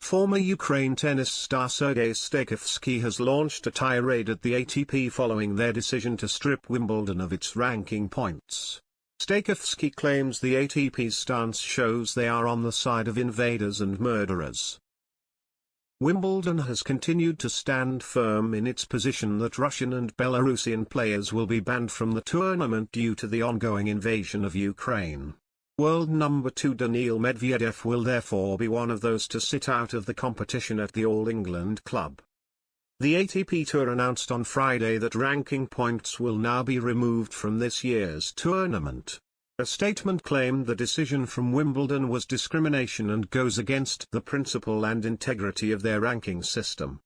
Former Ukraine tennis star Sergiy Stakhovsky has launched a tirade at the ATP following their decision to strip Wimbledon of its ranking points. Stakhovsky claims the ATP's stance shows they are on the side of invaders and murderers. Wimbledon has continued to stand firm in its position that Russian and Belarusian players will be banned from the tournament due to the ongoing invasion of Ukraine. World number 2 Daniil Medvedev will therefore be one of those to sit out of the competition at the All England Club. The ATP Tour announced on Friday that ranking points will now be removed from this year's tournament. A statement claimed the decision from Wimbledon was discrimination and goes against the principle and integrity of their ranking system.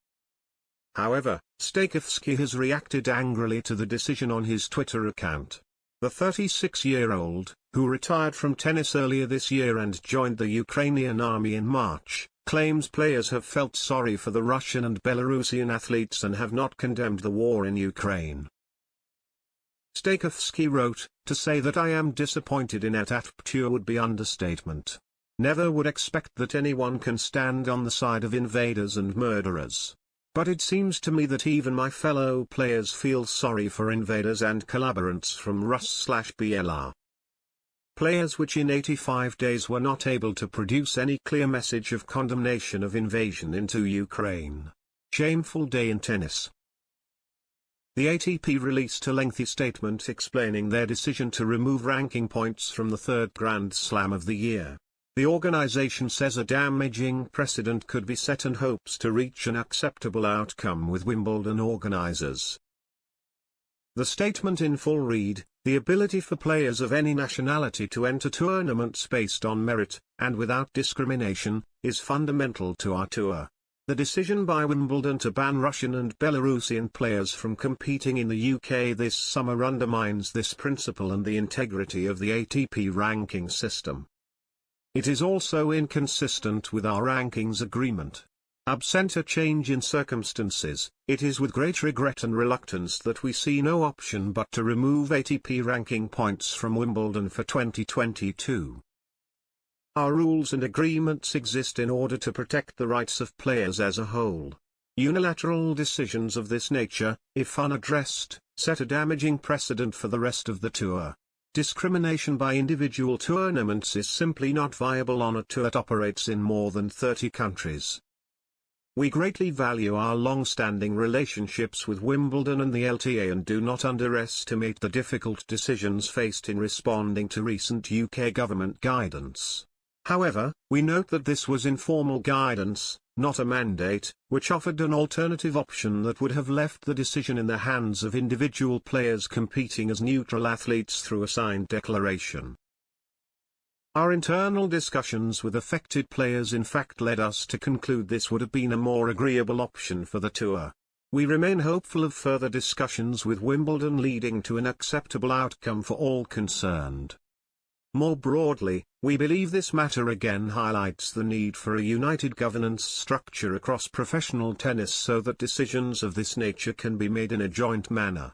However, Stakhovsky has reacted angrily to the decision on his Twitter account. The 36-year-old, who retired from tennis earlier this year and joined the Ukrainian army in March, claims players have felt sorry for the Russian and Belarusian athletes and have not condemned the war in Ukraine. Stakhovsky wrote, "To say that I am disappointed in ATP Tour would be understatement. Never would expect that anyone can stand on the side of invaders and murderers. But it seems to me that even my fellow players feel sorry for invaders and collaborants from Rus/BLR. Players which in 85 days were not able to produce any clear message of condemnation of invasion into Ukraine. Shameful day in tennis." The ATP released a lengthy statement explaining their decision to remove ranking points from the third Grand Slam of the year. The organization says a damaging precedent could be set and hopes to reach an acceptable outcome with Wimbledon organizers. The statement in full read, "The ability for players of any nationality to enter tournaments based on merit, and without discrimination, is fundamental to our tour. The decision by Wimbledon to ban Russian and Belarusian players from competing in the UK this summer undermines this principle and the integrity of the ATP ranking system. It is also inconsistent with our rankings agreement. Absent a change in circumstances, it is with great regret and reluctance that we see no option but to remove ATP ranking points from Wimbledon for 2022. Our rules and agreements exist in order to protect the rights of players as a whole. Unilateral decisions of this nature, if unaddressed, set a damaging precedent for the rest of the tour. Discrimination by individual tournaments is simply not viable on a tour that operates in more than 30 countries. We greatly value our long-standing relationships with Wimbledon and the LTA and do not underestimate the difficult decisions faced in responding to recent UK government guidance. However, we note that this was informal guidance, not a mandate, which offered an alternative option that would have left the decision in the hands of individual players competing as neutral athletes through a signed declaration. Our internal discussions with affected players in fact led us to conclude this would have been a more agreeable option for the tour. We remain hopeful of further discussions with Wimbledon leading to an acceptable outcome for all concerned. More broadly, we believe this matter again highlights the need for a united governance structure across professional tennis so that decisions of this nature can be made in a joint manner.